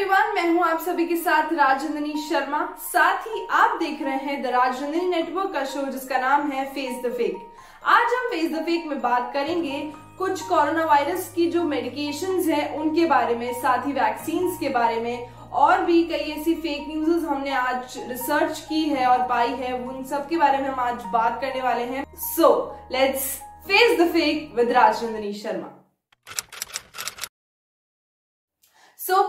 Everyone, मैं हूं आप सभी के साथ राजनंदिनी शर्मा। साथ ही आप देख रहे हैं द राजनंदिनी नेटवर्क का शो जिसका नाम है फेस द फेक। आज हम फेस द फेक में बात करेंगे कुछ कोरोना वायरस की जो मेडिकेशंस हैं उनके बारे में, साथ ही वैक्सीन्स के बारे में, और भी कई ऐसी फेक न्यूज़ हमने आज रिसर्च की है और पाई है, उन सब के बारे में हम आज बात करने वाले हैं। So let's face the fake with Rajnandini Sharma.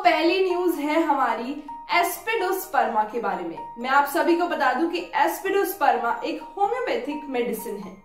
पहली न्यूज है हमारी एस्पिडोस्पर्मा के बारे में। मैं आप सभी को बता दूं कि एस्पिडोस्पर्मा एक होम्योपैथिक मेडिसिन है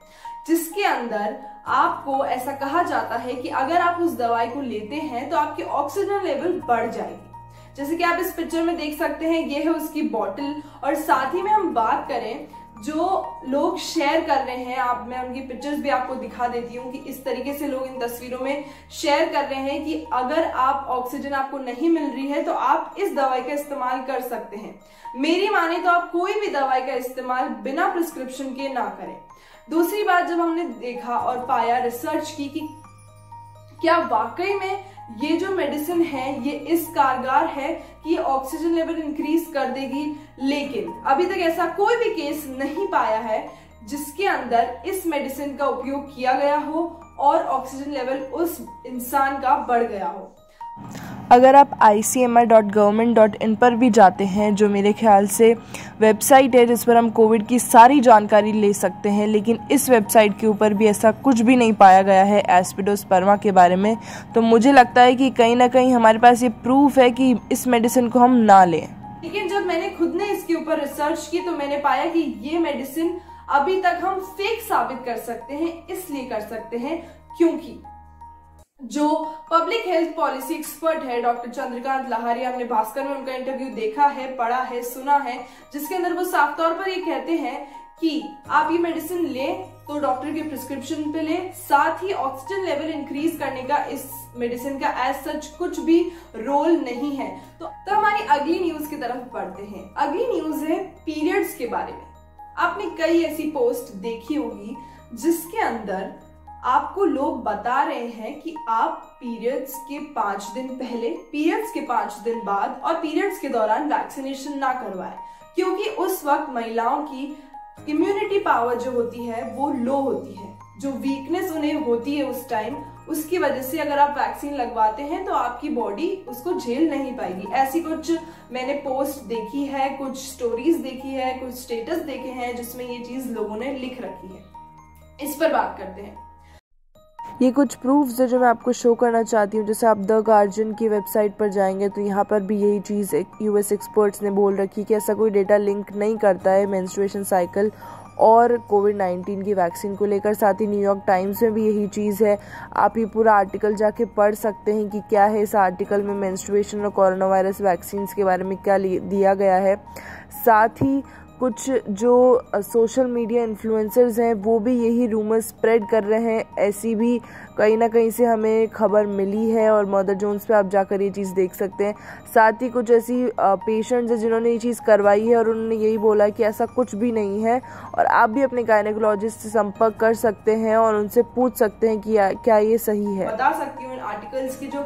जिसके अंदर आपको ऐसा कहा जाता है कि अगर आप उस दवाई को लेते हैं तो आपकी ऑक्सीजन लेवल बढ़ जाएगी। जैसे कि आप इस पिक्चर में देख सकते हैं, ये है उसकी बॉटल। और साथ ही में हम बात करें जो लोग शेयर कर रहे हैं, मैं उनकी पिक्चर्स भी आपको दिखा देती हूँ कि इस तरीके से लोग इन तस्वीरों में शेयर कर रहे हैं कि अगर आप ऑक्सीजन आपको नहीं मिल रही है तो आप इस दवाई का इस्तेमाल कर सकते हैं। मेरी माने तो आप कोई भी दवाई का इस्तेमाल बिना प्रिस्क्रिप्शन के ना करें। दूसरी बात, जब हमने देखा और पाया, रिसर्च की कि क्या वाकई में ये जो मेडिसिन है ये इस कारगर है कि ये ऑक्सीजन लेवल इंक्रीज कर देगी, लेकिन अभी तक ऐसा कोई भी केस नहीं पाया है जिसके अंदर इस मेडिसिन का उपयोग किया गया हो और ऑक्सीजन लेवल उस इंसान का बढ़ गया हो। अगर आप icmr.government.in पर भी जाते हैं, जो मेरे ख्याल से वेबसाइट है जिस पर हम कोविड की सारी जानकारी ले सकते हैं, लेकिन इस वेबसाइट के ऊपर भी ऐसा कुछ भी नहीं पाया गया है एस्पिडोस्पर्मा के बारे में। तो मुझे लगता है कि कहीं ना कहीं हमारे पास ये प्रूफ है कि इस मेडिसिन को हम ना लें। लेकिन जब मैंने खुद ने इसके ऊपर रिसर्च की तो मैंने पाया कि ये मेडिसिन अभी तक हम फेक साबित कर सकते हैं। इसलिए कर सकते हैं क्योंकि जो पब्लिक हेल्थ पॉलिसी एक्सपर्ट है डॉक्टर चंद्रकांत लहारिया, हमने भास्कर में उनका इंटरव्यू देखा है, पढ़ा है, सुना है, जिसके अंदर वो साफ तौर पर ये कहते हैं कि आप ये मेडिसिन लें तो डॉक्टर के प्रिस्क्रिप्शन पे लें। साथ ही ऑक्सीजन लेवल इंक्रीज करने का इस मेडिसिन का एज सच कुछ भी रोल नहीं है। तो हमारी अगली न्यूज की तरफ बढ़ते हैं। अगली न्यूज है पीरियड्स के बारे में। आपने कई ऐसी पोस्ट देखी होगी जिसके अंदर आपको लोग बता रहे हैं कि आप पीरियड्स के 5 दिन पहले, पीरियड्स के 5 दिन बाद और पीरियड्स के दौरान वैक्सीनेशन ना करवाएं, क्योंकि उस वक्त महिलाओं की इम्यूनिटी पावर जो होती है वो लो होती है। जो वीकनेस उन्हें होती है उस टाइम, उसकी वजह से अगर आप वैक्सीन लगवाते हैं तो आपकी बॉडी उसको झेल नहीं पाएगी। ऐसी कुछ मैंने पोस्ट देखी है, कुछ स्टोरीज देखी है, कुछ स्टेटस देखे हैं जिसमें ये चीज लोगों ने लिख रखी है। इस पर बात करते हैं। ये कुछ प्रूफ्स है जो मैं आपको शो करना चाहती हूँ। जैसे आप द गार्जियन की वेबसाइट पर जाएंगे तो यहाँ पर भी यही चीज़ यूएस एक्सपर्ट्स ने बोल रखी कि ऐसा कोई डेटा लिंक नहीं करता है मेंस्ट्रुएशन साइकिल और कोविड-19 की वैक्सीन को लेकर। साथ ही न्यूयॉर्क टाइम्स में भी यही चीज़ है। आप ये पूरा आर्टिकल जाके पढ़ सकते हैं कि क्या है इस आर्टिकल में मेंस्ट्रुएशन और कोरोना वायरस वैक्सीन के बारे में क्या दिया गया है। साथ ही कुछ जो सोशल मीडिया इन्फ्लुएंसर्स हैं वो भी यही रूमर स्प्रेड कर रहे हैं। ऐसी भी कहीं ना कहीं से हमें खबर मिली है और मदर जोन्स पे आप जाकर ये चीज़ देख सकते हैं। साथ ही कुछ ऐसी पेशेंट्स हैं जिन्होंने ये चीज़ करवाई है और उन्होंने यही बोला कि ऐसा कुछ भी नहीं है, और आप भी अपने गायनेकोलॉजिस्ट से संपर्क कर सकते हैं और उनसे पूछ सकते हैं कि क्या ये सही है। बता सकती हूँ इन आर्टिकल्स के जो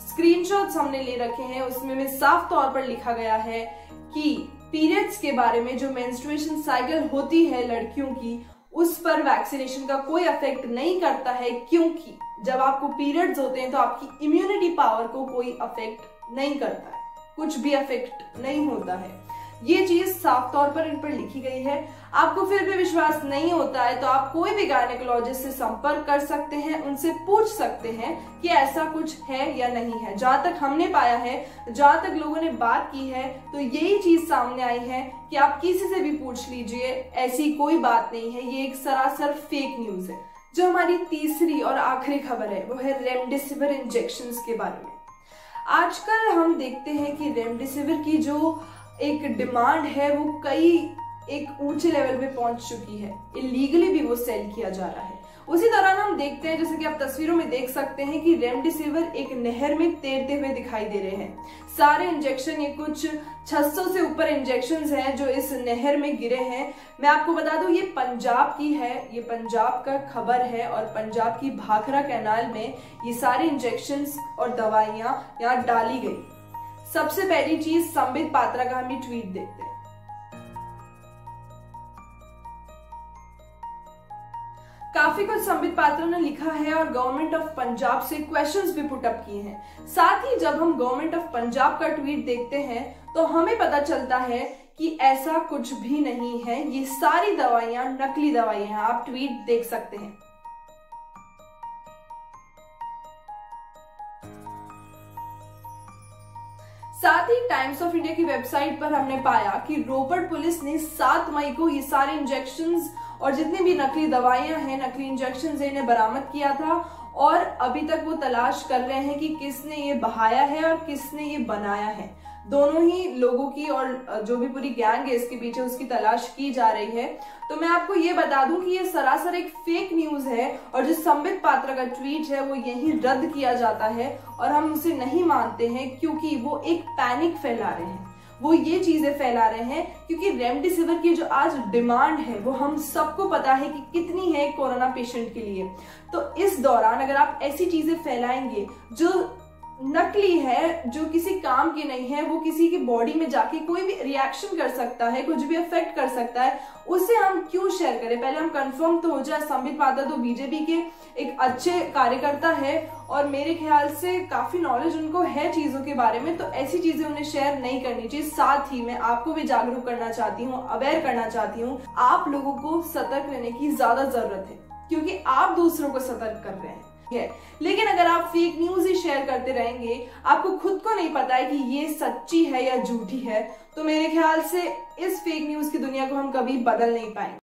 स्क्रीनशॉट्स हमने ले रखे हैं उसमें में साफ तौर पर लिखा गया है कि पीरियड्स के बारे में, जो मेंस्ट्रुएशन साइकिल होती है लड़कियों की, उस पर वैक्सीनेशन का कोई इफेक्ट नहीं करता है, क्योंकि जब आपको पीरियड्स होते हैं तो आपकी इम्यूनिटी पावर को कोई अफेक्ट नहीं करता है, कुछ भी अफेक्ट नहीं होता है। ये चीज साफ तौर पर इन पर लिखी गई है। आपको फिर भी विश्वास नहीं होता है तो आप कोई भी गायनेकोलॉजिस्ट से संपर्क कर सकते हैं, उनसे पूछ सकते हैं कि ऐसा कुछ है या नहीं है। जहां तक हमने पाया है, जहां तक लोगों ने बात की है, तो यही चीज सामने आई है कि आप किसी से भी पूछ लीजिए, ऐसी कोई बात नहीं है। ये एक सरासर फेक न्यूज है। जो हमारी तीसरी और आखिरी खबर है वो है रेमडेसिविर इंजेक्शन के बारे में। आजकल हम देखते हैं कि रेमडेसिविर की जो एक डिमांड है वो कई एक ऊंचे लेवल पे पहुंच चुकी है। इलीगली भी वो सेल किया जा रहा है। उसी दौरान हम देखते हैं, जैसे कि आप तस्वीरों में देख सकते हैं, कि रेमडेसिविर एक नहर में तैरते हुए दिखाई दे रहे हैं। सारे इंजेक्शन, ये कुछ 600 से ऊपर इंजेक्शंस हैं जो इस नहर में गिरे हैं। मैं आपको बता दूं ये पंजाब की है, ये पंजाब का खबर है और पंजाब की भाखड़ा कैनाल में ये सारे इंजेक्शंस और दवाइयां यहाँ डाली गई। सबसे पहली चीज, संबित पात्रा का हम ये ट्वीट देखते हैं। काफी कुछ संबित पात्रा ने लिखा है और गवर्नमेंट ऑफ पंजाब से क्वेश्चंस भी पुट अप किए हैं। साथ ही जब हम गवर्नमेंट ऑफ पंजाब का ट्वीट देखते हैं तो हमें पता चलता है कि ऐसा कुछ भी नहीं है, ये सारी दवाइयां नकली दवाइयां हैं। आप ट्वीट देख सकते हैं। साथ ही टाइम्स ऑफ इंडिया की वेबसाइट पर हमने पाया कि रोपड़ पुलिस ने 7 मई को ये सारे इंजेक्शंस और जितनी भी नकली दवाइयां हैं, नकली इंजेक्शंस इन्हें बरामद किया था और अभी तक वो तलाश कर रहे हैं कि किसने ये बहाया है और किसने ये बनाया है। दोनों ही लोगों की और जो भी पूरी गैंग है इसके पीछे, उसकी तलाश की जा रही है। तो मैं आपको ये बता दूं कि ये सरासर एक फेक न्यूज है और जो संबित पात्रा का ट्वीट है वो यहीं रद्द किया जाता है और हम उसे नहीं मानते हैं क्योंकि वो एक पैनिक फैला रहे हैं। वो ये चीजें फैला रहे हैं क्योंकि रेमडेसिविर की जो आज डिमांड है वो हम सबको पता है कि कितनी है कोरोना पेशेंट के लिए। तो इस दौरान अगर आप ऐसी चीजें फैलाएंगे जो नकली है, जो किसी काम की नहीं है, वो किसी की बॉडी में जाके कोई भी रिएक्शन कर सकता है, कुछ भी अफेक्ट कर सकता है, उसे हम क्यों शेयर करें। पहले हम कंफर्म तो हो जाए। संबित पात्रा तो बीजेपी के एक अच्छे कार्यकर्ता है और मेरे ख्याल से काफी नॉलेज उनको है चीजों के बारे में, तो ऐसी चीजें उन्हें शेयर नहीं करनी चाहिए। साथ ही मैं आपको भी जागरूक करना चाहती हूँ, अवेयर करना चाहती हूँ। आप लोगों को सतर्क रहने की ज्यादा जरूरत है क्योंकि आप दूसरों को सतर्क कर रहे हैं। लेकिन अगर आप फेक न्यूज ही शेयर करते रहेंगे, आपको खुद को नहीं पता है कि ये सच्ची है या झूठी है, तो मेरे ख्याल से इस फेक न्यूज की दुनिया को हम कभी बदल नहीं पाएंगे।